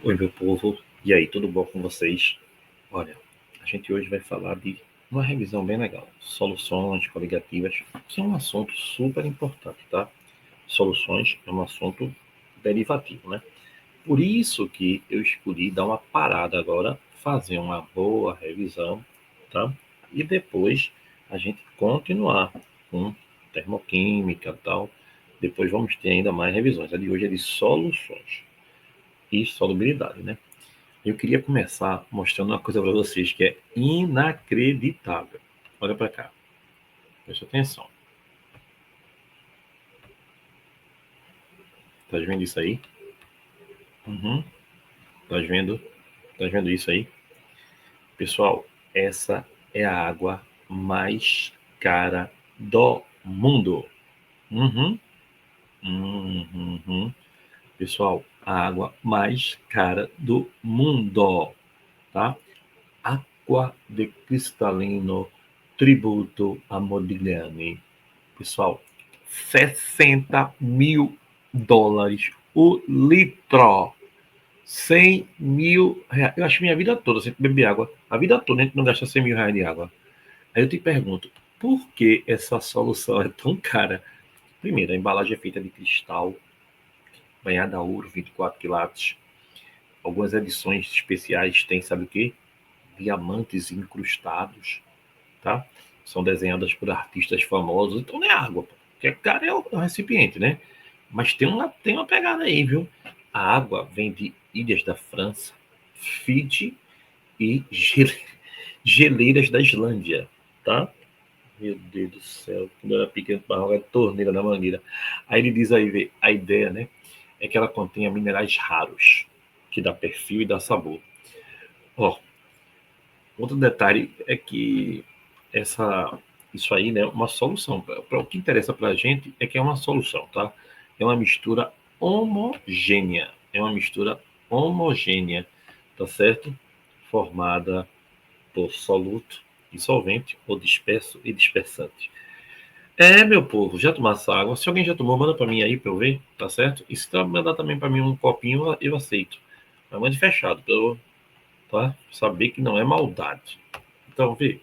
Oi, meu povo. E aí, tudo bom com vocês? Olha, a gente hoje vai falar de uma revisão bem legal. Soluções coligativas, que é um assunto super importante, tá? Soluções é um assunto derivativo, né? Por isso que eu escolhi dar uma parada agora, fazer uma boa revisão, tá? E depois a gente continuar com termoquímica e tal. Depois vamos ter ainda mais revisões. A de hoje é de soluções e solubilidade, né? Eu queria começar mostrando uma coisa para vocês que é inacreditável. Olha para cá, presta atenção. Tá vendo isso aí? Uhum. Tá vendo? Tá vendo isso aí? Pessoal, essa é a água mais cara do mundo. Uhum. Uhum. Pessoal, a água mais cara do mundo, tá? Acqua de cristalino tributo a Modigliani. Pessoal, US$ 60.000 o litro. 100.000 reais. Eu acho que minha vida toda, sempre bebi água. A vida toda a gente não gasta 100.000 reais de água. Aí eu te pergunto, por que essa solução é tão cara? Primeiro, a embalagem é feita de cristal, banhada a ouro, 24 quilates. Algumas edições especiais têm, sabe o quê? Diamantes incrustados, tá? São desenhadas por artistas famosos. Então não é água, pô. O que é caro é o recipiente, né? Mas tem uma pegada aí, viu? A água vem de ilhas da França, Fiji e geleiras da Islândia, tá? Meu Deus do céu, quando eu era pequeno, barroga de torneira na mangueira. Aí ele diz aí, vê, a ideia, né, é que ela contenha minerais raros, que dá perfil e dá sabor. Ó, outro detalhe é que isso aí, né, uma solução. Para o que interessa para a gente é que é uma solução, tá? É uma mistura homogênea. É uma mistura homogênea, tá certo? Formada por soluto e solvente, ou disperso e dispersante. É, meu povo, já tomasse água? Se alguém já tomou, manda para mim aí para eu ver, tá certo? E se mandar também para mim um copinho, eu aceito. Mas mande fechado, para eu, tá? Saber que não é maldade. Então, vê,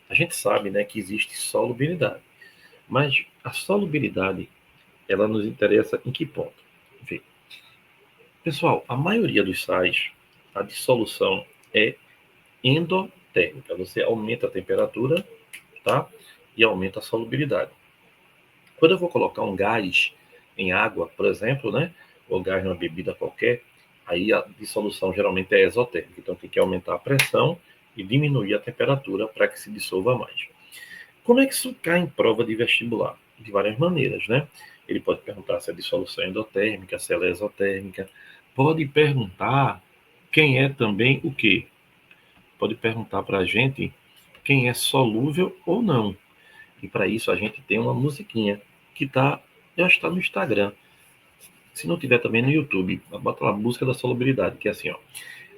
a gente sabe, né, que existe solubilidade, mas a solubilidade, ela nos interessa em que ponto? Vê, pessoal, a maioria dos sais, a dissolução é endotérmica. Você aumenta a temperatura, tá? E aumenta a solubilidade. Quando eu vou colocar um gás em água, por exemplo, né, ou gás numa bebida qualquer, aí a dissolução geralmente é exotérmica. Então tem que aumentar a pressão e diminuir a temperatura para que se dissolva mais. Como é que isso cai em prova de vestibular? De várias maneiras, né? Ele pode perguntar se a dissolução é endotérmica, se ela é exotérmica. Pode perguntar quem é também o quê? Pode perguntar para a gente quem é solúvel ou não. E para isso a gente tem uma musiquinha que já está no Instagram. Se não tiver também no YouTube, bota lá a música da solubilidade, que é assim, ó.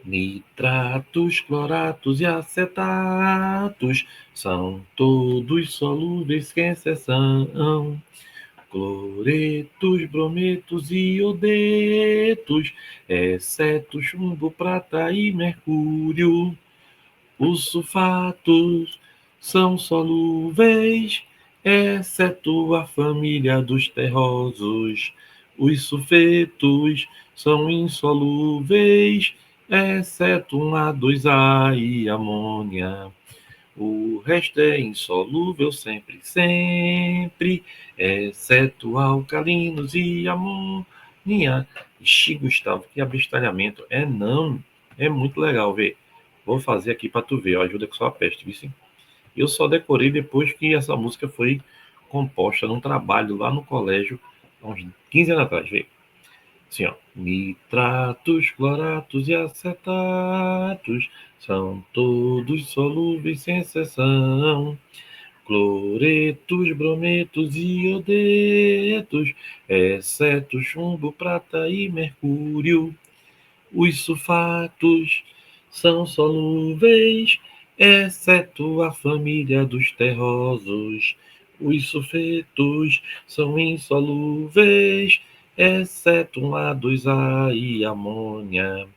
Nitratos, cloratos e acetatos são todos solúveis sem exceção. Cloretos, brometos e iodetos, exceto chumbo, prata e mercúrio. Os sulfatos são solúveis, exceto a família dos terrosos. Os sulfetos são insolúveis, exceto um A2A e amônia. O resto é insolúvel sempre, sempre, exceto alcalinos e amônia. Ixi, Gustavo, que abestalhamento. É não, é muito legal ver. Vou fazer aqui para tu ver, ó, ajuda com sua peste, viu? Eu só decorei depois que essa música foi composta num trabalho lá no colégio, há uns 15 anos atrás, vê. Assim, ó. Nitratos, cloratos e acetatos são todos solúveis sem exceção. Cloretos, brometos e iodetos, exceto chumbo, prata e mercúrio. Os sulfatos são solúveis, exceto a família dos terrosos. Os sulfetos são insolúveis, exceto um A2A e amônia.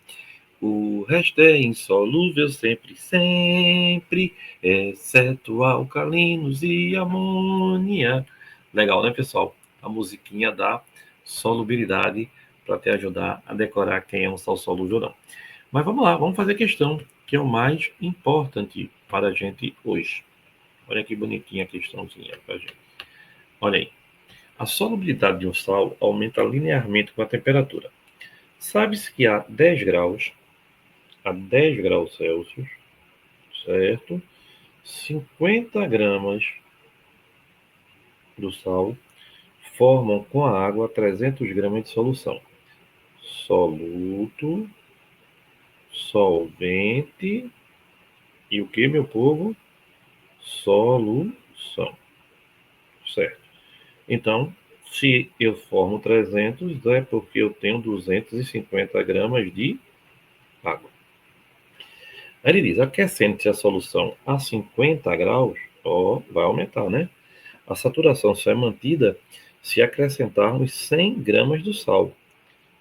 O resto é insolúvel sempre, sempre, exceto alcalinos e amônia. Legal, né, pessoal? A musiquinha da solubilidade para te ajudar a decorar quem é um sal solúvel ou não. Mas vamos lá, vamos fazer a questão, que é o mais importante para a gente hoje. Olha que bonitinha a questãozinha para a gente. Olha aí. A solubilidade de um sal aumenta linearmente com a temperatura. Sabe-se que a 10 graus Celsius, certo? 50 gramas do sal formam com a água 300 gramas de solução. Soluto, solvente e o que, meu povo? Solução, certo? Então, se eu formo 300, é porque eu tenho 250 gramas de água. Aí ele diz, aquecendo-se a solução a 50 graus, vai aumentar, né? A saturação só é mantida se acrescentarmos 100 gramas do sal.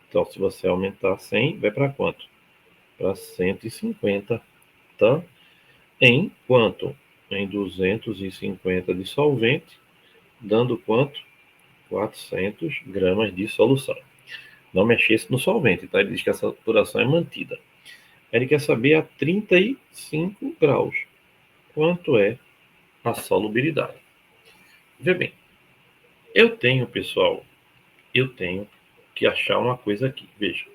Então, se você aumentar 100, vai para quanto? Para 150, tá? Em quanto? Em 250 de solvente, dando quanto? 400 gramas de solução. Não mexesse no solvente, tá? Ele diz que a saturação é mantida. Ele quer saber a 35 graus quanto é a solubilidade. Vê bem, pessoal, eu tenho que achar uma coisa aqui. Veja,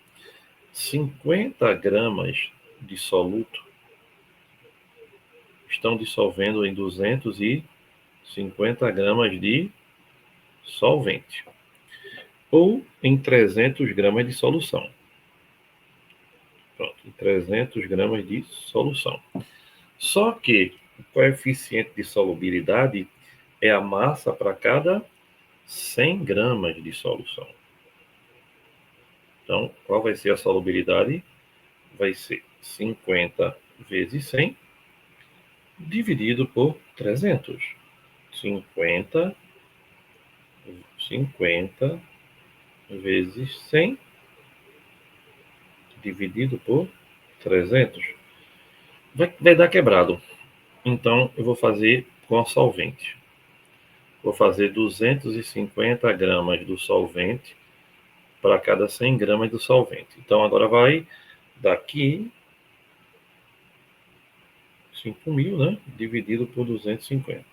50 gramas de soluto estão dissolvendo em 250 gramas de solvente ou em 300 gramas de solução. Pronto, em 300 gramas de solução. Só que o coeficiente de solubilidade é a massa para cada 100 gramas de solução. Então, qual vai ser a solubilidade? Vai ser 50 vezes 100 dividido por 300. 50 vezes 100 dividido por 300. Vai dar quebrado. Então, eu vou fazer com a solvente. Vou fazer 250 gramas do solvente para cada 100 gramas do solvente. Então, agora vai daqui 5.000, né? Dividido por 250.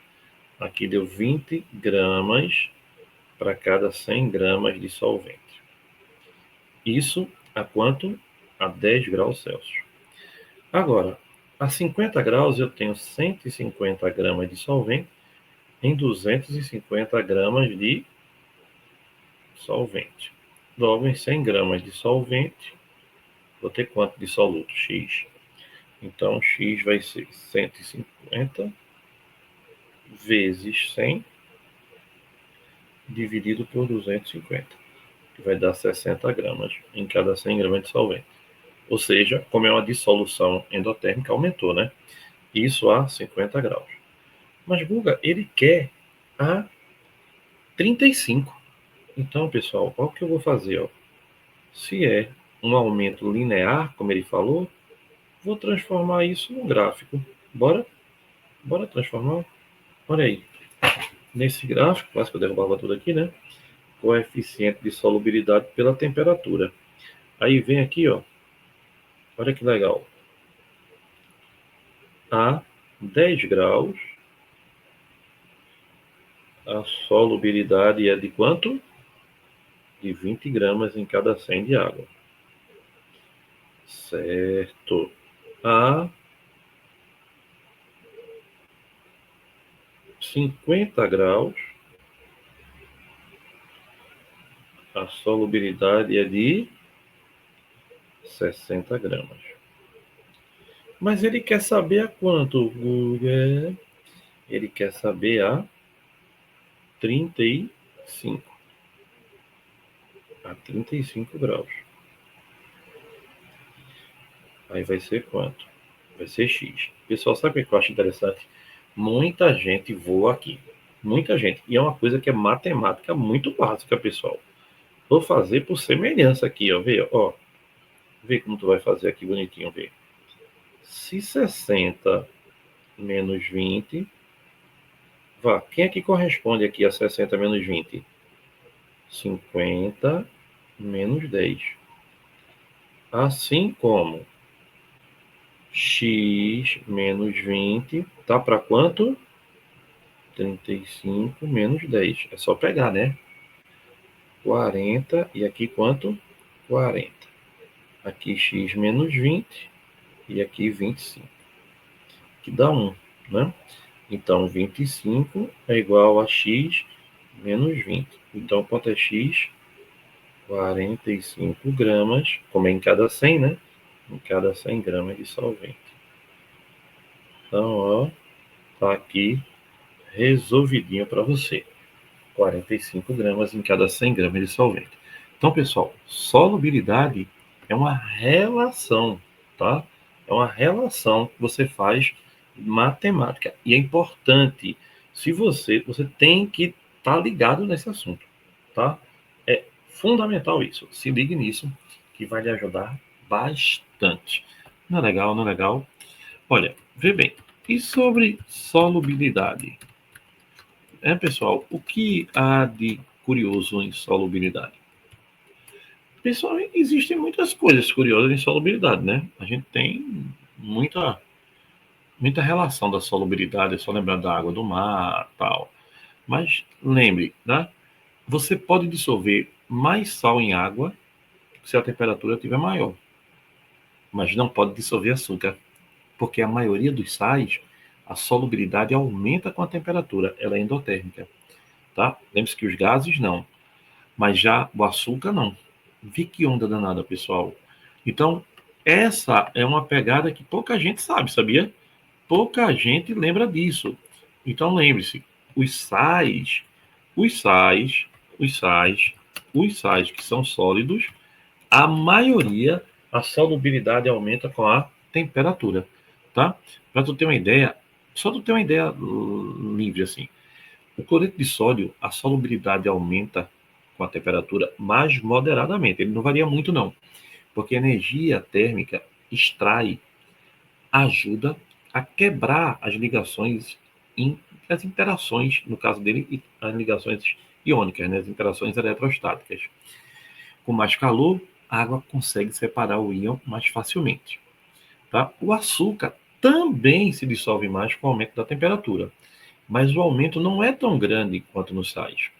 Aqui deu 20 gramas para cada 100 gramas de solvente. Isso a quanto? A 10 graus Celsius. Agora, a 50 graus eu tenho 150 gramas de solvente em 250 gramas de solvente. Logo, em 100 gramas de solvente, vou ter quanto de soluto? X. Então, X vai ser 150 vezes 100 dividido por 250, que vai dar 60 gramas em cada 100 gramas de solvente. Ou seja, como é uma dissolução endotérmica, aumentou, né? Isso a 50 graus. Mas Guga, ele quer a 35. Então, pessoal, olha o que eu vou fazer. Ó. Se é um aumento linear, como ele falou, vou transformar isso num gráfico. Bora? Bora transformar? Olha aí. Nesse gráfico, quase que eu derrubava tudo aqui, né? Coeficiente de solubilidade pela temperatura. Aí vem aqui, ó. Olha que legal. A 10 graus, a solubilidade é de quanto? De 20 gramas em cada 100 de água. Certo. A 50 graus, a solubilidade é de 60 gramas. Mas ele quer saber a quanto, Google? Ele quer saber a 35. A 35 graus. Aí vai ser quanto? Vai ser X. Pessoal, sabe o que eu acho interessante? Muita gente voa aqui. Muita gente. E é uma coisa que é matemática muito básica, pessoal. Vou fazer por semelhança aqui, ó. Vê, ó. Vê como tu vai fazer aqui bonitinho, vê. Se 60 menos 20... Vá, quem é que corresponde aqui a 60 menos 20? 50 menos 10. Assim como x menos 20 tá para quanto? 35 menos 10. É só pegar, né? 40 e aqui quanto? 40. Aqui x menos 20 e aqui 25. Que dá 1, né? Então 25 é igual a x menos 20. Então quanto é x? 45 gramas, como é em cada 100, né? Em cada 100 gramas de solvente. Então, ó, tá aqui resolvidinho para você. 45 gramas em cada 100 gramas de solvente. Então, pessoal, solubilidade é uma relação, tá? É uma relação que você faz matemática. E é importante, se você tem que estar ligado nesse assunto, tá? É fundamental isso. Se ligue nisso, que vai lhe ajudar bastante. Não é legal, não é legal? Olha, vê bem. E sobre solubilidade? Pessoal, o que há de curioso em solubilidade? Pessoal, existem muitas coisas curiosas em solubilidade, né? A gente tem muita relação da solubilidade, é só lembrar da água do mar, tal. Mas lembre, né? Você pode dissolver mais sal em água se a temperatura estiver maior, mas não pode dissolver açúcar, porque a maioria dos sais, a solubilidade aumenta com a temperatura, ela é endotérmica, tá? Lembre-se que os gases não, mas já o açúcar não. Vi que onda danada, pessoal. Então, essa é uma pegada que pouca gente sabe, sabia? Pouca gente lembra disso. Então, lembre-se, os sais, os sais, os sais, os sais que são sólidos, a maioria, a solubilidade aumenta com a temperatura, tá? Para tu ter uma ideia, só tu ter uma ideia livre assim. O cloreto de sódio, a solubilidade aumenta com a temperatura, mas moderadamente. Ele não varia muito, não. Porque a energia térmica extrai, ajuda a quebrar as ligações, as interações, no caso dele, as ligações iônicas, né, as interações eletrostáticas. Com mais calor, a água consegue separar o íon mais facilmente. Tá? O açúcar também se dissolve mais com o aumento da temperatura, mas o aumento não é tão grande quanto nos sais.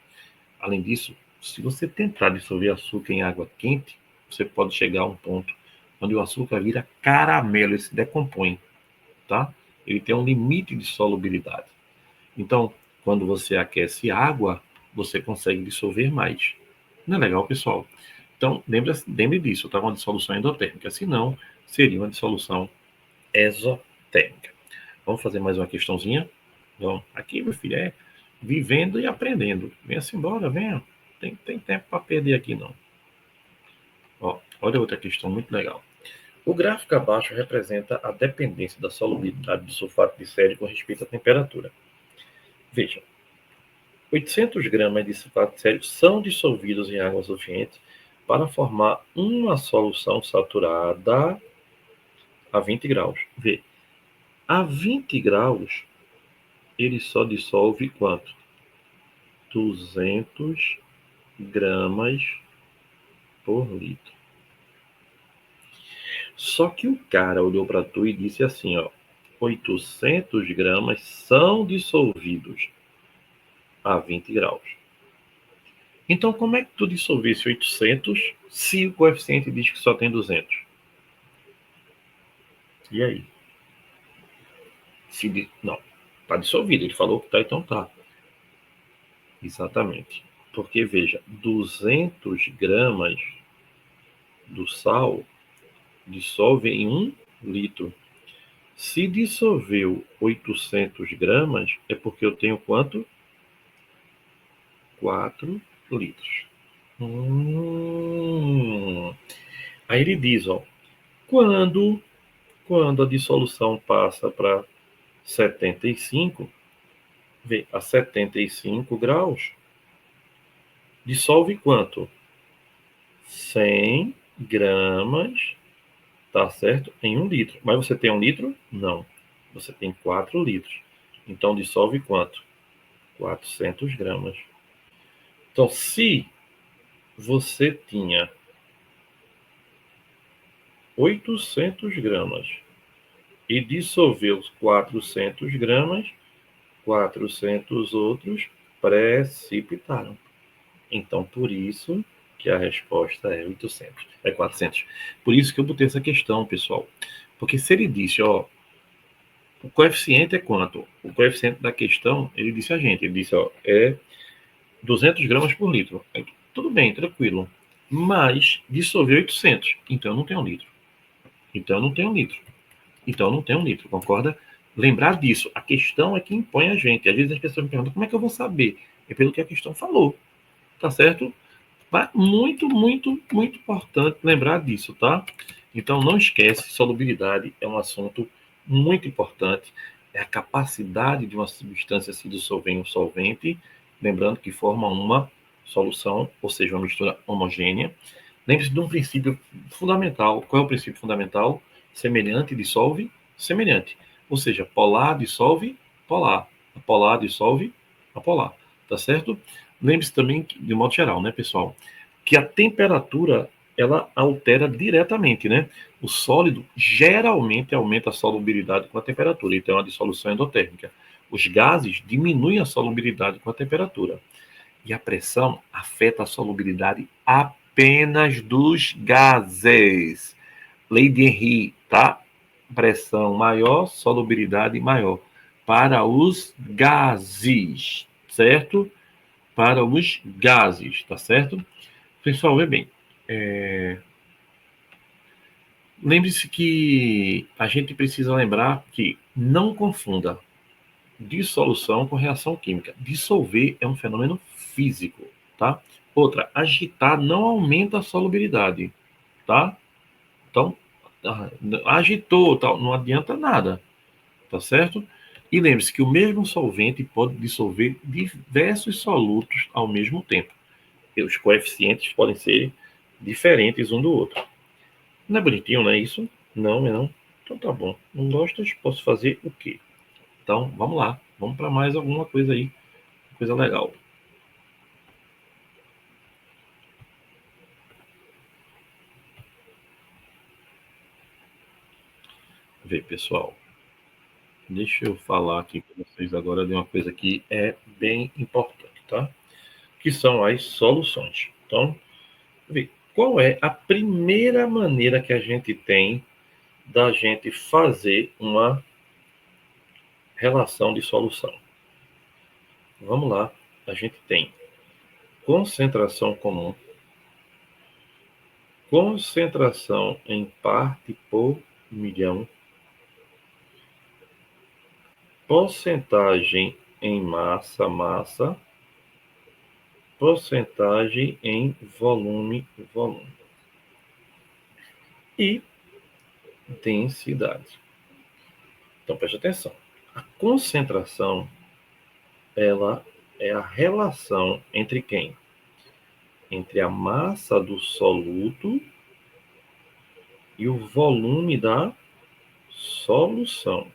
Além disso, se você tentar dissolver açúcar em água quente, você pode chegar a um ponto onde o açúcar vira caramelo e se decompõe, tá? Ele tem um limite de solubilidade. Então, quando você aquece água, você consegue dissolver mais. Não é legal, pessoal? Então, lembre disso, tá? Uma dissolução endotérmica. Se não, seria uma dissolução exotérmica. Vamos fazer mais uma questãozinha? Vamos. Aqui, meu filho, é vivendo e aprendendo. Venha-se embora, venha. Tem tempo para perder aqui, não. Ó, olha outra questão muito legal. O gráfico abaixo representa a dependência da solubilidade do sulfato de sódio com respeito à temperatura. Veja, 800 gramas de sulfato de sódio são dissolvidos em água suficiente para formar uma solução saturada a 20 graus. Vê, a 20 graus, ele só dissolve quanto? 200 gramas por litro. Só que o cara olhou para tu e disse assim, ó, 800 gramas são dissolvidos a 20 graus. Então, como é que tu dissolvesse 800 se o coeficiente diz que só tem 200? E aí? Não, está dissolvido. Ele falou que está, então tá. Exatamente. Porque, veja, 200 gramas do sal dissolve em 1 litro. Se dissolveu 800 gramas, é porque eu tenho quanto? 4 litros. Aí ele diz, ó, quando a dissolução passa para 75, vê, a 75 graus, dissolve quanto? 100 gramas, tá certo? Em 1 litro. Mas você tem 1 litro? Não. Você tem 4 litros. Então, dissolve quanto? 400 gramas. Então, se você tinha 800 gramas e dissolveu 400 gramas, 400 outros precipitaram. Então, por isso que a resposta é 800, é 400. Por isso que eu botei essa questão, pessoal. Porque se ele disse, ó, o coeficiente é quanto? O coeficiente da questão, ele disse a gente, ele disse, ó, é 200 gramas por litro. Tudo bem, tranquilo. Mas dissolveu 800, então eu não tenho 1 litro. Então eu não tenho 1 litro. Então eu não tenho 1 litro, concorda? Lembrar disso, a questão é que impõe a gente. Às vezes as pessoas me perguntam, como é que eu vou saber? É pelo que a questão falou, tá certo? Mas muito, muito, muito importante lembrar disso, tá? Então não esquece, solubilidade é um assunto muito importante. É a capacidade de uma substância se dissolver em um solvente, lembrando que forma uma solução, ou seja, uma mistura homogênea. Lembre-se de um princípio fundamental. Qual é o princípio fundamental? Semelhante dissolve semelhante. Ou seja, polar dissolve polar. A polar dissolve a polar. Tá certo? Lembre-se também, de modo geral, né, pessoal, que a temperatura ela altera diretamente, né? O sólido geralmente aumenta a solubilidade com a temperatura, então é uma dissolução endotérmica. Os gases diminuem a solubilidade com a temperatura. E a pressão afeta a solubilidade apenas dos gases. Lei de Henry, tá? Pressão maior, solubilidade maior. Para os gases, certo? Para os gases, tá certo? Pessoal, vê bem. Lembre-se que a gente precisa lembrar que não confunda dissolução com reação química. Dissolver é um fenômeno físico, tá? Outra, agitar não aumenta a solubilidade, tá? Então, agitou, tal, não adianta nada, tá certo? E lembre-se que o mesmo solvente pode dissolver diversos solutos ao mesmo tempo. E os coeficientes podem ser diferentes um do outro. Não é bonitinho, não é isso? Não, é não. Então tá bom. Não gostas? Posso fazer o quê? Então, vamos lá. Vamos para mais alguma coisa aí. Coisa legal. Vê, pessoal. Deixa eu falar aqui com vocês agora de uma coisa que é bem importante, tá? Que são as soluções. Então, vê, qual é a primeira maneira que a gente tem da gente fazer uma relação de solução? Vamos lá. A gente tem concentração comum, concentração em parte por milhão, porcentagem em massa, porcentagem em volume, e densidade. Então preste atenção. A concentração, ela é a relação entre quem? Entre a massa do soluto e o volume da solução,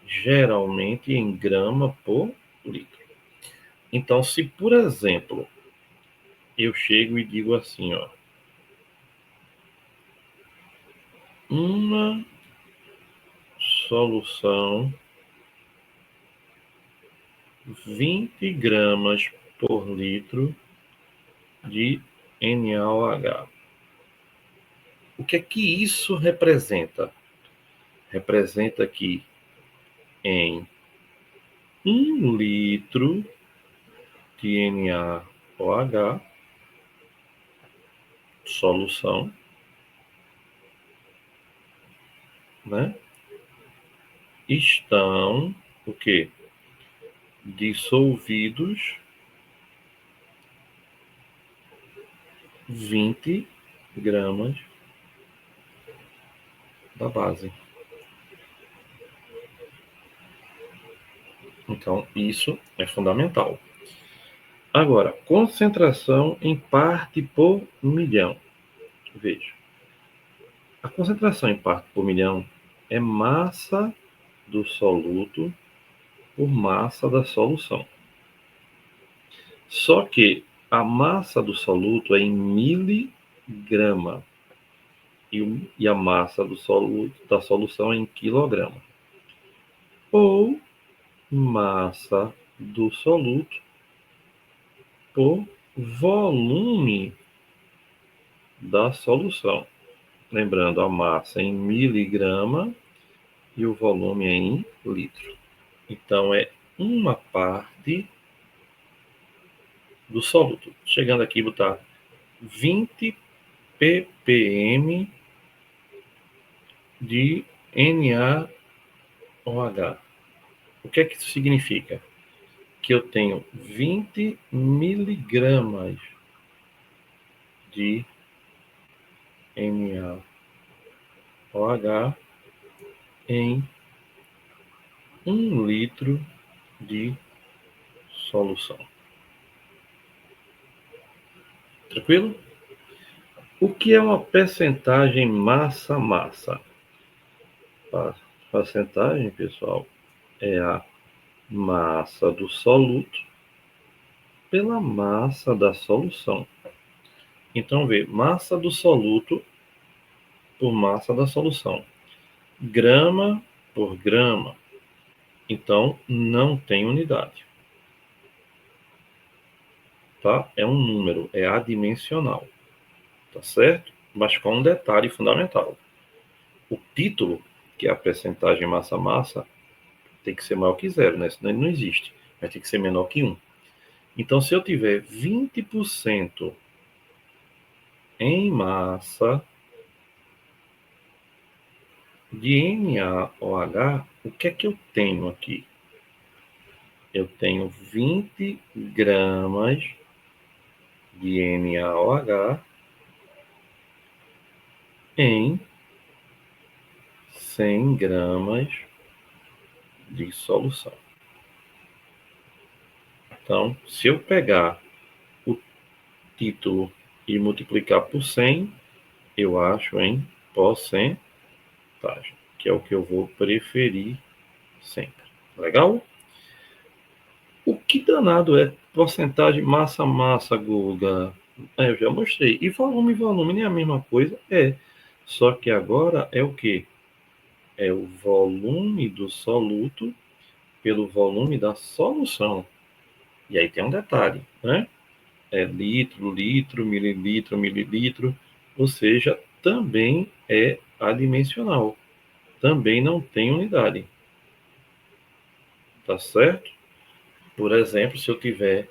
geralmente em grama por litro. Então, se por exemplo, eu chego e digo assim, ó, uma solução 20 gramas por litro de NaOH. O que é que isso representa? Representa que em 1 litro de NaOH, solução, né, estão o quê? Dissolvidos 20 gramas da base. Então, isso é fundamental. Agora, concentração em parte por milhão. Veja, a concentração em parte por milhão é massa do soluto por massa da solução. Só que a massa do soluto é em miligrama e a massa do soluto, da solução é em quilograma. Ou massa do soluto por volume da solução. Lembrando, a massa em miligrama e o volume em litro. Então, é uma parte do soluto. Chegando aqui, botar 20 ppm de NaOH. O que é que isso significa? Que eu tenho 20 miligramas de NaOH em 1 litro de solução. Tranquilo? O que é uma percentagem massa-massa? A percentagem, pessoal, é a massa do soluto pela massa da solução. Então, vê, massa do soluto por massa da solução. Grama por grama. Então, não tem unidade. Tá? É um número, é adimensional. Tá certo? Mas com um detalhe fundamental. O título, que é a percentagem massa-massa, tem que ser maior que zero, né? Senão ele não existe. Mas tem que ser menor que 1. Então, se eu tiver 20% em massa de NaOH, o que é que eu tenho aqui? Eu tenho 20 gramas de NaOH em 100 gramas de solução. Então, se eu pegar o título e multiplicar por 100, eu acho em porcentagem, que é o que eu vou preferir sempre. Legal? O que danado é porcentagem massa-massa, Guga? Eu já mostrei. E volume, nem a mesma coisa? É. Só que agora é o quê? É o volume do soluto pelo volume da solução. E aí tem um detalhe, né? É litro, litro, mililitro, mililitro. Ou seja, também é adimensional. Também não tem unidade. Tá certo? Por exemplo, se eu tiver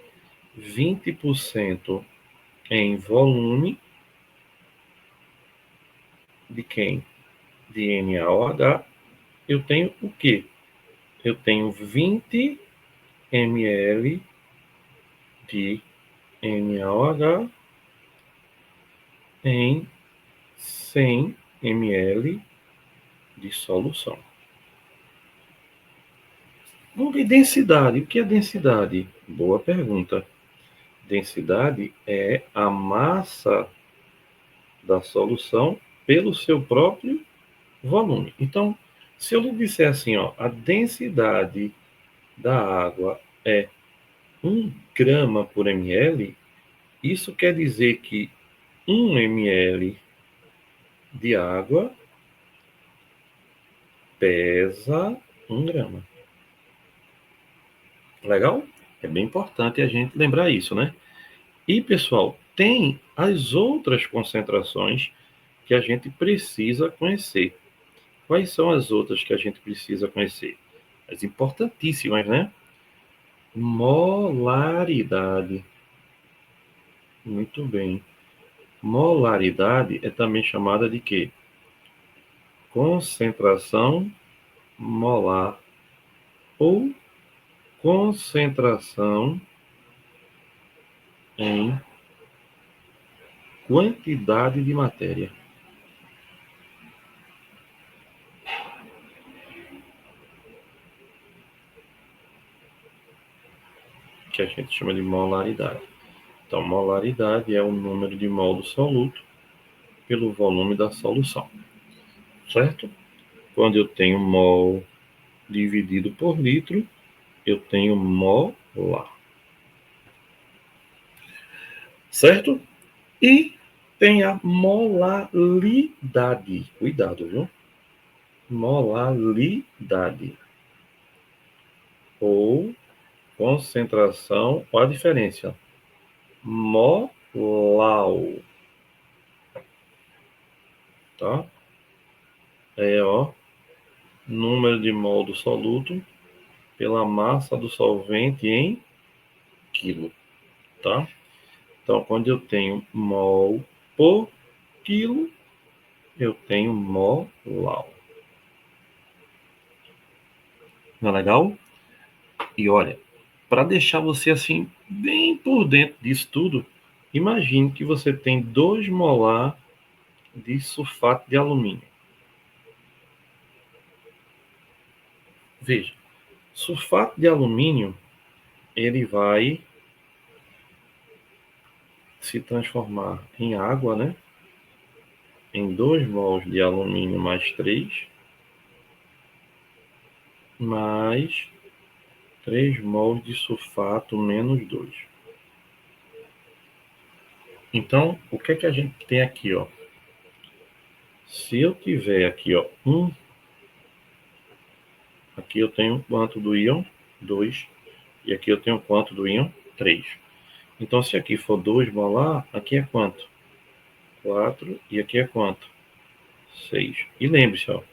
20% em volume de quem? De NaOH, eu tenho o quê? Eu tenho 20 ml de NaOH em 100 ml de solução. Vamos ver densidade. O que é densidade? Boa pergunta. Densidade é a massa da solução pelo seu próprio volume. Então, se eu lhe disser assim, ó, a densidade da água é 1 grama por ml, isso quer dizer que 1 ml de água pesa 1 grama. Legal? É bem importante a gente lembrar isso, né? E, pessoal, tem as outras concentrações que a gente precisa conhecer. Quais são as outras que a gente precisa conhecer? As importantíssimas, né? Molaridade. Muito bem. Molaridade é também chamada de quê? Concentração molar ou concentração em quantidade de matéria. que a gente chama de molaridade. Então, molaridade é o número de mol do soluto pelo volume da solução, certo? Quando eu tenho mol dividido por litro, eu tenho molar, certo? E tem a molaridade. Cuidado, viu? Molaridade. Ou concentração. Olha a diferença. Molau. Tá? É, ó. Número de mol do soluto pela massa do solvente em quilo. Tá? Então, quando eu tenho mol por quilo, eu tenho molau. Não é legal? E olha, para deixar você assim, bem por dentro disso tudo, imagine que você tem 2 molar de sulfato de alumínio. Veja, sulfato de alumínio, ele vai se transformar em água, né? Em 2 mols de alumínio mais 3, mais 3 mols de sulfato menos 2. Então, o que é que a gente tem aqui, ó? Se eu tiver aqui, ó, aqui eu tenho quanto do íon? 2. E aqui eu tenho quanto do íon? 3. Então, se aqui for 2 molar, aqui é quanto? 4. E aqui é quanto? 6. E lembre-se, ó,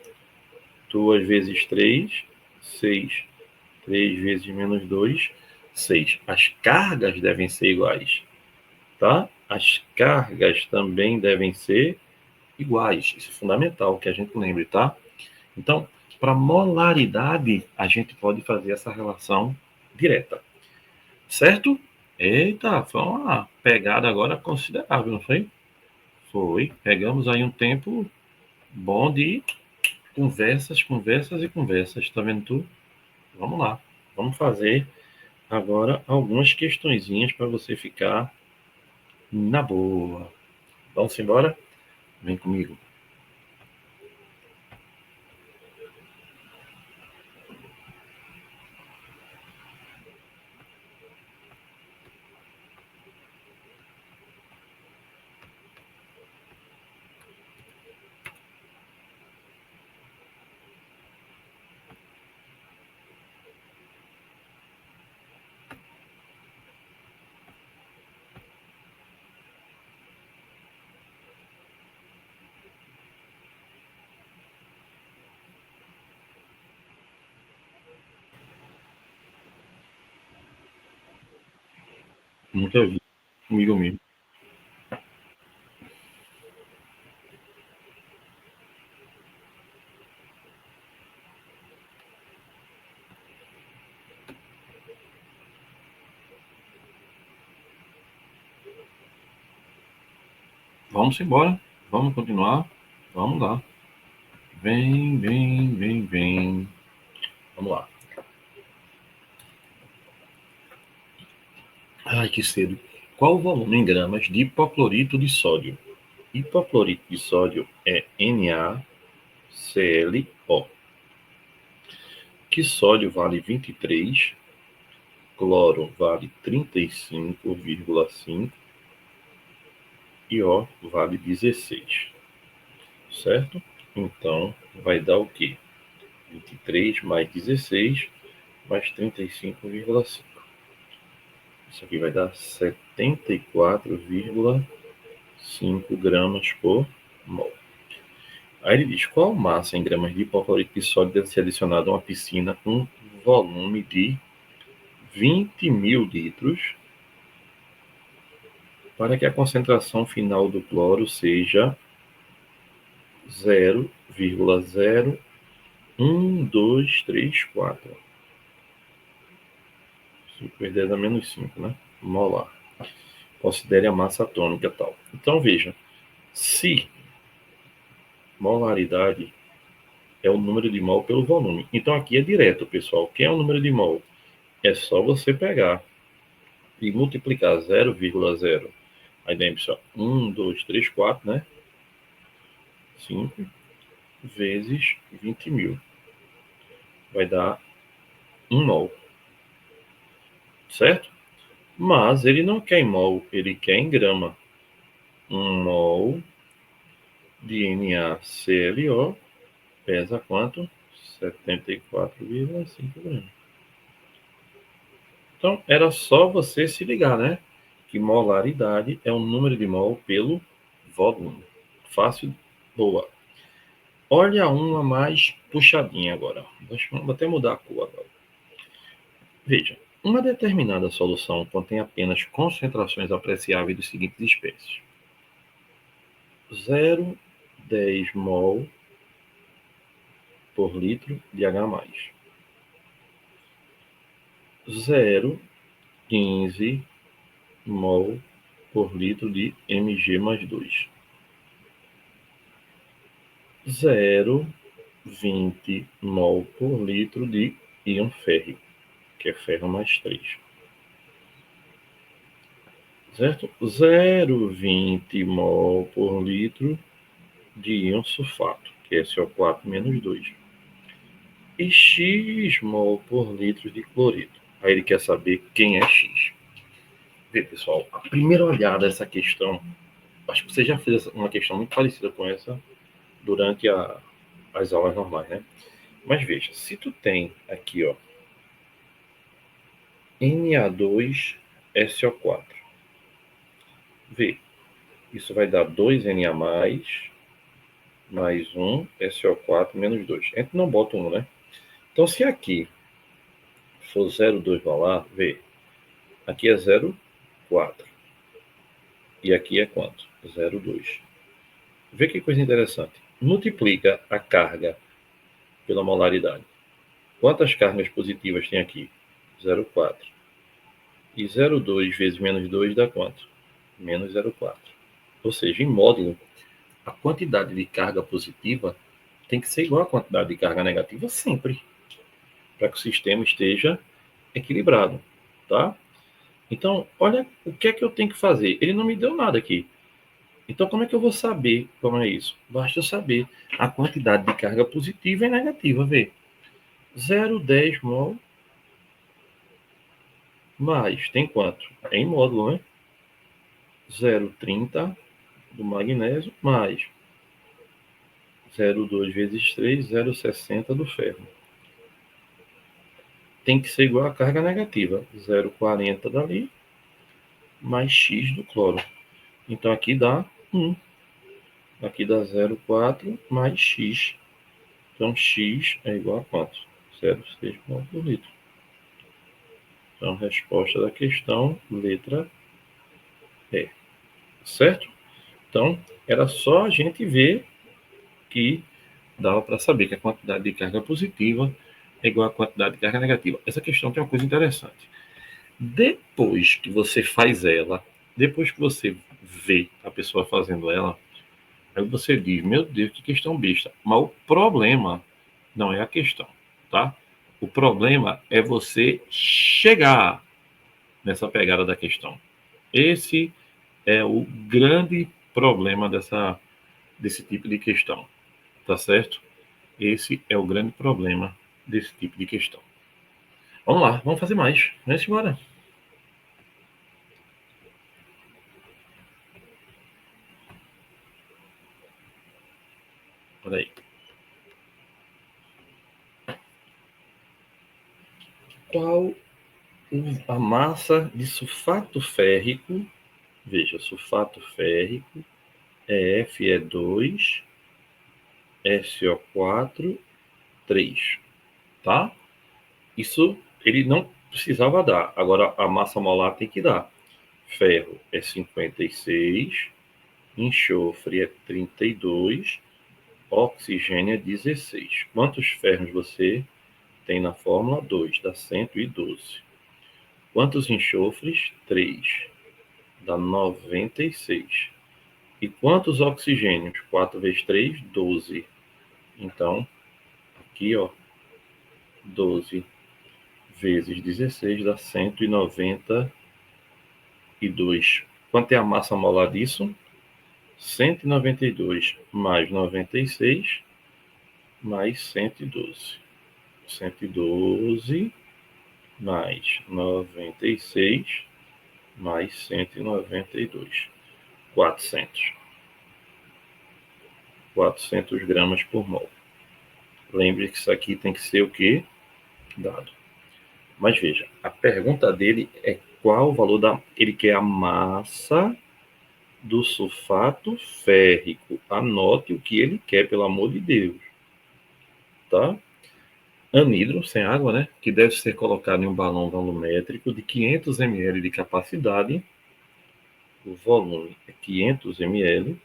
2 vezes 3, 6. 3 vezes menos 2, 6. As cargas devem ser iguais, tá? As cargas também devem ser iguais. Isso é fundamental que a gente lembre, tá? Então, para molaridade, a gente pode fazer essa relação direta, certo? Eita, foi uma pegada agora considerável, não foi? Foi. Pegamos aí um tempo bom de conversas, conversas e conversas. Tá vendo tu? Vamos lá. Vamos fazer agora algumas questõezinhas para você ficar na boa. Vamos embora? Vem comigo. Nunca vi. Comigo mesmo. Vamos embora. Vamos continuar. Vamos lá. Vem, vem, vem, vem. Vamos lá. Ai, que cedo. Qual o volume em gramas de hipoclorito de sódio? Hipoclorito de sódio é NaClO. Que sódio vale 23, cloro vale 35,5 e O vale 16, certo? Então, vai dar o quê? 23 mais 16 mais 35,5. Isso aqui vai dar 74,5 gramas por mol. Aí ele diz, qual massa em gramas de hipoclorito de sódio deve ser adicionada a uma piscina com volume de 20 mil litros para que a concentração final do cloro seja 0,01234. Se perder dá menos 5, né? Molar. Considere a massa atômica tal. Então, veja, se molaridade é o número de mol pelo volume. Então, aqui é direto, pessoal. O que é o número de mol? É só você pegar e multiplicar 0,0, aí dá 1, 2, 3, 4, né? 5 vezes 20.000. Vai dar 1 mol, certo? Mas ele não quer em mol, ele quer em grama. 1 mol de NaClO pesa quanto? 74,5 gramas. Então, era só você se ligar, né? Que molaridade é o número de mol pelo volume. Fácil, boa. Olha uma mais puxadinha agora. Vamos até mudar a cor agora. Veja, uma determinada solução contém apenas concentrações apreciáveis das seguintes espécies: 0,10 mol por litro de H+, 0,15 mol por litro de Mg+2, 0,20 mol por litro de íon férrico, que é ferro+3, certo? 0,20 mol por litro de íon sulfato, que é SO4-2, e X mol por litro de cloreto. Aí ele quer saber quem é X. Vê, pessoal, a primeira olhada dessa questão, acho que você já fez uma questão muito parecida com essa durante as aulas normais, né? Mas veja, se tu tem aqui, ó, Na2SO4, vê, isso vai dar 2Na+, mais 1, SO4 menos 2. A gente não bota 1, né? Então, se aqui for 0,2 molar, vê, aqui é 0,4. E aqui é quanto? 0,2. Vê que coisa interessante. Multiplica a carga pela molaridade. Quantas cargas positivas tem aqui? 0,4. E 0,2 vezes menos 2 dá quanto? Menos 0,4. Ou seja, em módulo, a quantidade de carga positiva tem que ser igual à quantidade de carga negativa sempre, para que o sistema esteja equilibrado, tá? Então, olha o que é que eu tenho que fazer. Ele não me deu nada aqui. Então, como é que eu vou saber como é isso? Basta eu saber a quantidade de carga positiva e negativa. Vê, 0,10 mol mais, tem quanto? É em módulo, né? 0,30 do magnésio mais 0,2 vezes 3, 0,60 do ferro. Tem que ser igual à carga negativa, 0,40 dali mais X do cloro. Então, aqui dá 1. Aqui dá 0,4 mais X. Então, X é igual a quanto? 0,6 mol por litro. Então, resposta da questão, letra E. Certo? Então, era só a gente ver que dava para saber que a quantidade de carga positiva é igual à quantidade de carga negativa. Essa questão tem uma coisa interessante. Depois que você faz ela, depois que você vê a pessoa fazendo ela, aí você diz, meu Deus, que questão besta. Mas o problema não é a questão, tá? O problema é você chegar nessa pegada da questão. Esse é o grande problema desse tipo de questão, tá certo? Esse é o grande problema desse tipo de questão. Vamos lá, vamos fazer mais. Vamos embora. Olha aí. Qual a massa de sulfato férrico? Veja, sulfato férrico é Fe2, SO4, 3, tá? Isso ele não precisava dar. Agora a massa molar tem que dar. Ferro é 56, enxofre é 32, oxigênio é 16. Quantos ferros você tem na fórmula? 2, dá 112. Quantos enxofres? 3, dá 96. E quantos oxigênios? 4 vezes 3, 12. Então, aqui, ó, 12 vezes 16 dá 196. Quanto é a massa molar disso? 192 mais 96 mais 112. 112 mais 96 mais 192. 400. 400 gramas por mol. Lembre que isso aqui tem que ser o quê? Dado. Mas veja, a pergunta dele é qual o valor da... Ele quer a massa do sulfato férrico. Anote o que ele quer, pelo amor de Deus. Tá? Anidro, sem água, né? Que deve ser colocado em um balão volumétrico de 500 ml de capacidade. O volume é 500 ml.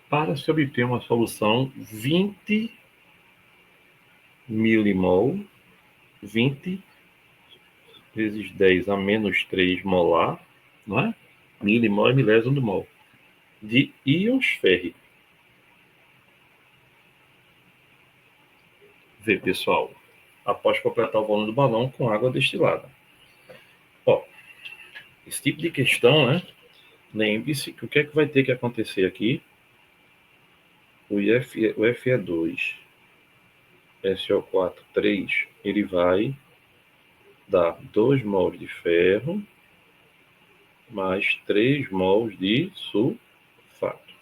Para se obter uma solução 20 milimol, 20 vezes 10 a menos 3 molar, não é? Milimol é milésimo do mol, de íons férricos. Vê, pessoal, após completar o volume do balão com água destilada. Ó, esse tipo de questão, né? Lembre-se que o que é que vai ter que acontecer aqui? O Fe2, SO4, 3, ele vai dar 2 mols de ferro mais 3 mols de sulfato.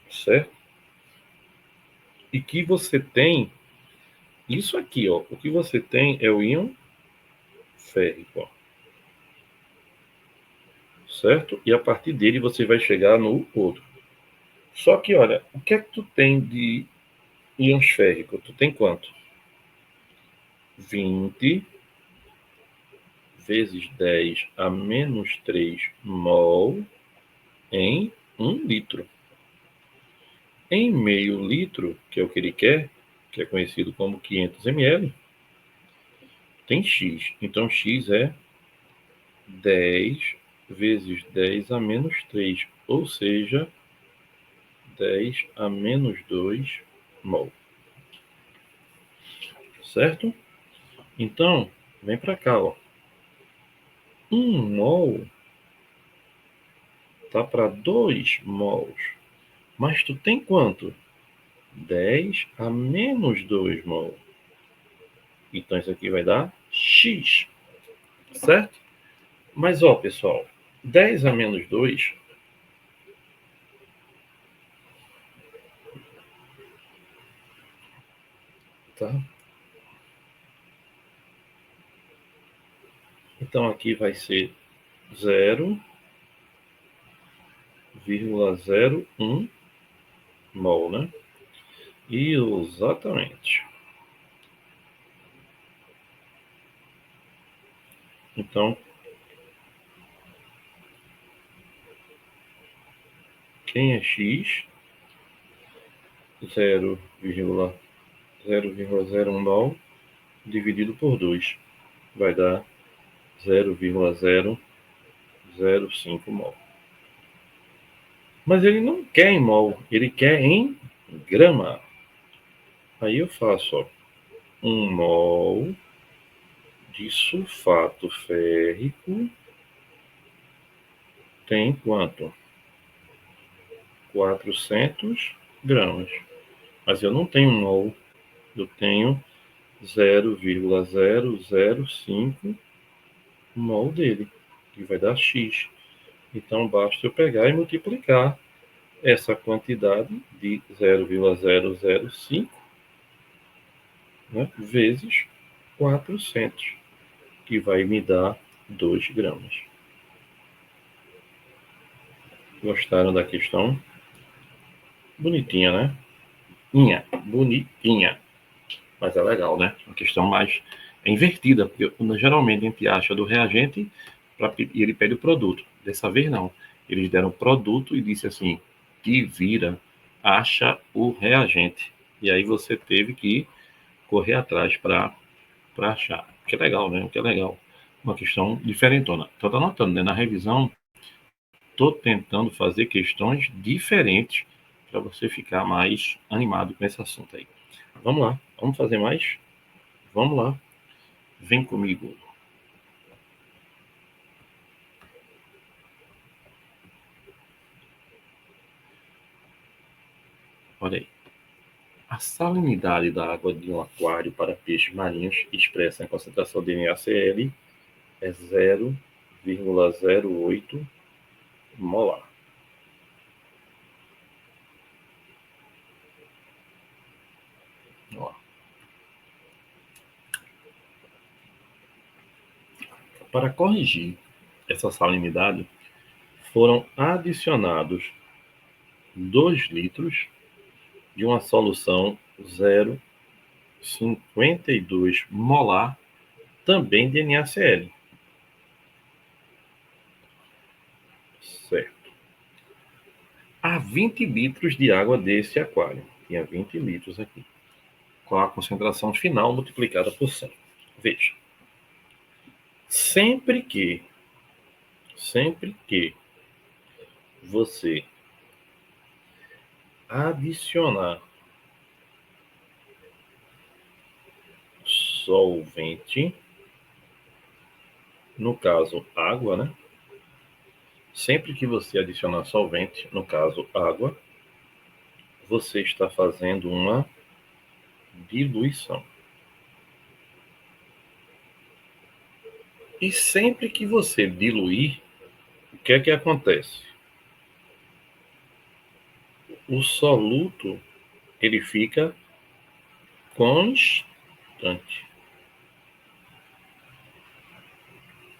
Certo? E que você tem isso aqui, ó. O que você tem é o íon férrico, ó. Certo? E a partir dele você vai chegar no outro. Só que, olha, o que é que tu tem de íons férricos? Tu tem quanto? 20 vezes 10 a menos 3 mol em 1 litro. Em meio litro, que é o que ele quer, que é conhecido como 500 ml, tem X. Então, X é 10 vezes 10 a menos 3, ou seja, 10 a menos 2 mol. Certo? Então, vem para cá, ó. 1 mol tá para 2 mols. Mas tu tem quanto? 10 a menos 2 mol. Então, isso aqui vai dar X. Certo? Mas, ó, pessoal, 10 a menos 2... Tá? Então, aqui vai ser 0,01 mol, né? Exatamente. Então, quem é X? 0,01 mol dividido por 2 vai dar 0,005 mol. Mas ele não quer em mol, ele quer em grama. Aí eu faço, ó, 1 mol de sulfato férrico tem quanto? 400 gramas. Mas eu não tenho mol, eu tenho 0,005 mol dele, que vai dar X. Então, basta eu pegar e multiplicar essa quantidade de 0,005, né, vezes 400, que vai me dar 2 gramas. Gostaram da questão? Bonitinha, né? Bonitinha. Mas é legal, né? Uma questão mais invertida, porque geralmente a gente acha do reagente e ele pede o produto. Dessa vez, não. Eles deram o produto e disse assim, que vira, acha o reagente. E aí você teve que correr atrás para achar. Que legal, né? Que é legal. Uma questão diferentona. Então, tá notando, né? Na revisão, tô tentando fazer questões diferentes para você ficar mais animado com esse assunto aí. Vamos lá. Vamos fazer mais? Vamos lá. Vem comigo. Olha aí. A salinidade da água de um aquário para peixes marinhos expressa em concentração de NaCl é 0,08 molar. Ó. Para corrigir essa salinidade, foram adicionados 2 litros de uma solução 0,52 molar, também de NaCl. Certo. Há 20 litros de água desse aquário. Tinha 20 litros aqui. Com a concentração final multiplicada por 100. Veja. Sempre que você adicionar solvente, no caso água, né? Sempre que você adicionar solvente, no caso água, você está fazendo uma diluição. E sempre que você diluir, o que é que acontece? O soluto, ele fica constante.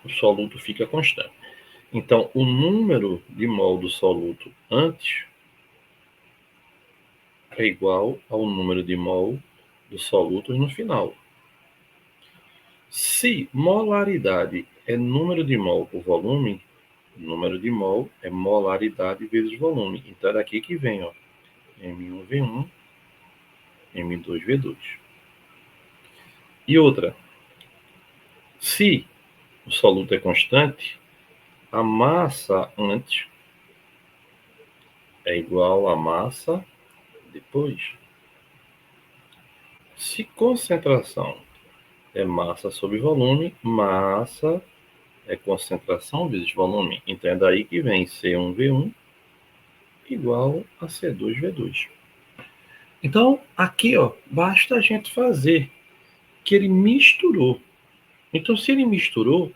O soluto fica constante. Então, o número de mol do soluto antes é igual ao número de mol do soluto no final. Se molaridade é número de mol por volume, número de mol é molaridade vezes volume. Então, é daqui que vem, ó, M1V1, M2V2. E outra, se o soluto é constante, a massa antes é igual à massa depois. Se concentração é massa sobre volume, massa é concentração vezes volume. Então, é daí que vem C1V1 igual a C2V2. Então, aqui, ó, basta a gente fazer que ele misturou. Então, se ele misturou,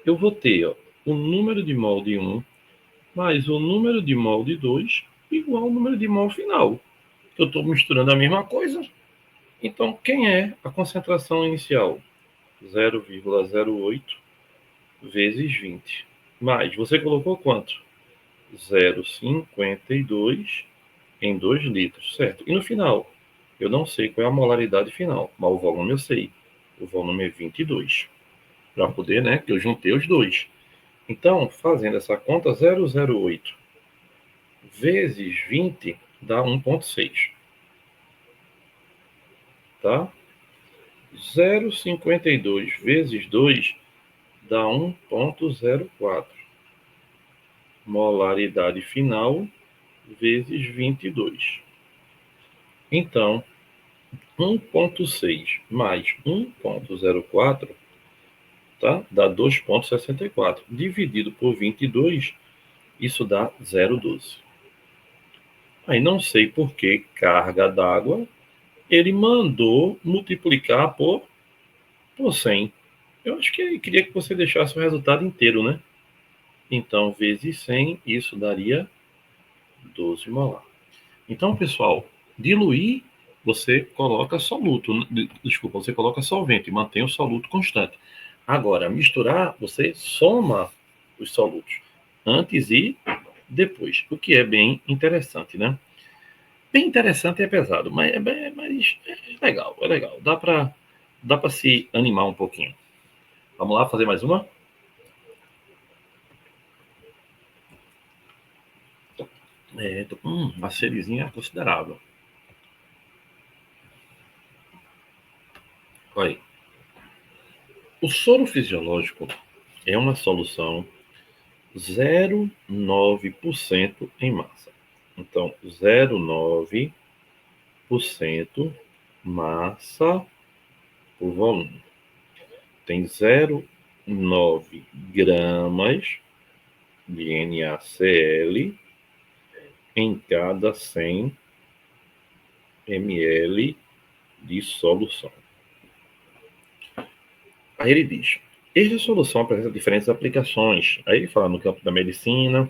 eu vou ter, ó, o número de mol de 1 mais o número de mol de 2 igual ao número de mol final. Eu estou misturando a mesma coisa. Então, quem é a concentração inicial? 0,08 vezes 20. Mais, você colocou quanto? 0,52 em 2 litros, certo? E no final, eu não sei qual é a molaridade final, mas o volume eu sei. O volume é 22. Para poder, né, que eu juntei os dois. Então, fazendo essa conta, 0,08 vezes 20 dá 1,6. Tá? 0,52 vezes 2 dá 1,04. Molaridade final vezes 22. Então, 1,6 mais 1,04, tá? Dá 2,64. Dividido por 22, isso dá 0,12. Aí não sei por que carga d'água ele mandou multiplicar por 100. Eu acho que ele queria que você deixasse o resultado inteiro, né? Então, vezes 100, isso daria 12 molar. Então, pessoal, diluir, você coloca soluto. Desculpa, você coloca solvente, mantém o soluto constante. Agora, misturar, você soma os solutos antes e depois, o que é bem interessante, né? Bem interessante e é pesado, mas é legal, é legal. Dá para se animar um pouquinho. Vamos lá fazer mais uma? Tô com uma serizinha considerável. Olha aí. O soro fisiológico é uma solução 0,9% em massa. Então, 0,9% massa por volume. tem 0,9 gramas de NaCl em cada 100 ml de solução. Aí ele diz, esta solução apresenta diferentes aplicações. Aí ele fala no campo da medicina,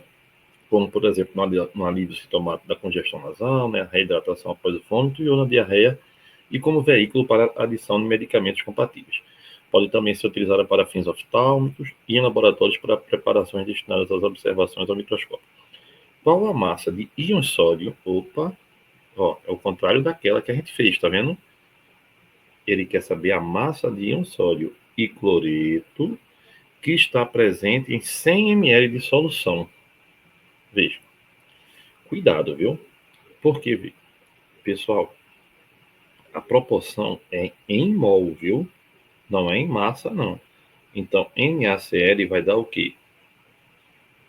como, por exemplo, no alívio sintomático da congestão nasal, né, a reidratação após o vômito e ou na diarreia, e como veículo para a adição de medicamentos compatíveis. Pode também ser utilizada para fins oftálmicos e em laboratórios para preparações destinadas às observações ao microscópio. Qual a massa de íon sódio? Opa, ó, é o contrário daquela que a gente fez, tá vendo? Ele quer saber a massa de íon sódio e cloreto que está presente em 100 ml de solução. Veja, cuidado, viu? Porque, pessoal, a proporção é em mol, viu? Não é em massa, não. Então, NaCl vai dar o quê?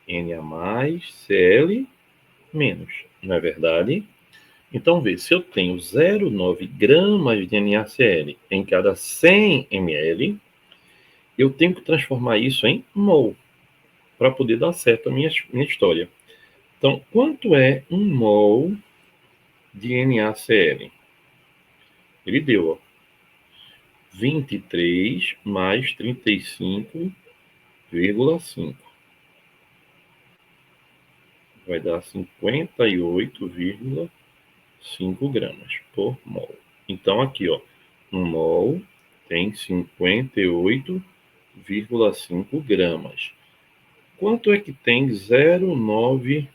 Na mais, Cl menos, não é verdade? Então, vê, se eu tenho 0,9 gramas de NaCl em cada 100 ml, eu tenho que transformar isso em mol, para poder dar certo a minha história. Então, quanto é um mol de NaCl? Ele deu, ó, 23 mais 35,5. Vai dar 58,5 gramas por mol. Então, aqui, ó, um mol tem 58,5 gramas. Quanto é que tem 0,9?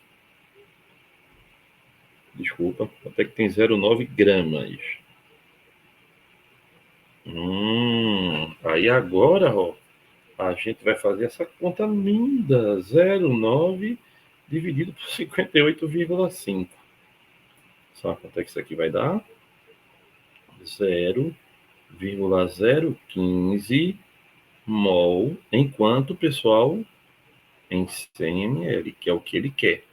Desculpa, quanto é que tem 0,9 gramas? Aí agora, ó, a gente vai fazer essa conta linda. 0,9 dividido por 58,5. Sabe quanto é que isso aqui vai dar? 0,015 mol, enquanto, pessoal, em 100 ml, que é o que ele quer.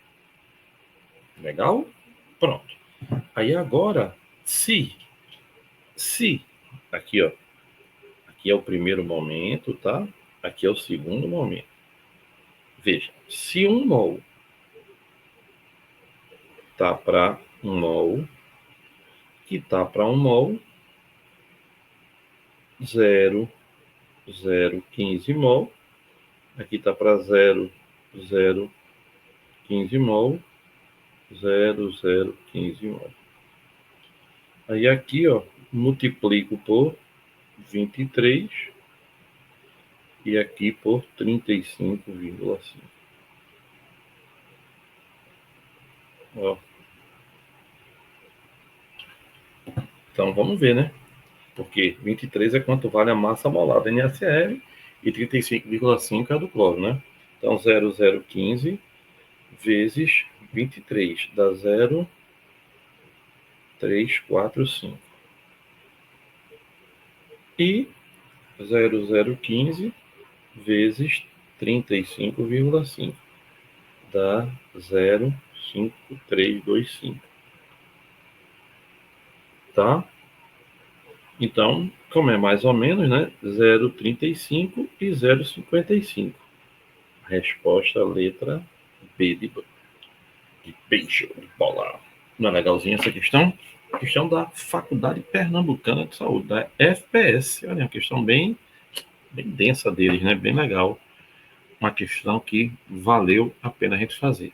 Legal? Pronto. Aí agora, se, aqui, ó, aqui é o primeiro momento, tá? Aqui é o segundo momento. Veja, se 1 mol tá para 1 mol, que tá para 1 mol, 0,015 mol, aqui tá para 0,015 mol, 0,015 mol. Aí aqui, ó, multiplico por 23 e aqui por 35,5. Ó. Então vamos ver, né? Porque 23 é quanto vale a massa molar da NaCl e 35,5 é a do cloro, né? Então 0,015 vezes 23 dá 0,345. E 0,015 vezes 35,5 dá 0,5325. Tá? Então, como é mais ou menos, né? 0,35 e 0,55. Resposta letra B de beijo, de bola. Não é legalzinha essa questão? Questão da Faculdade Pernambucana de Saúde, da FPS. Olha, uma questão bem densa deles, né? Bem legal. Uma questão que valeu a pena a gente fazer.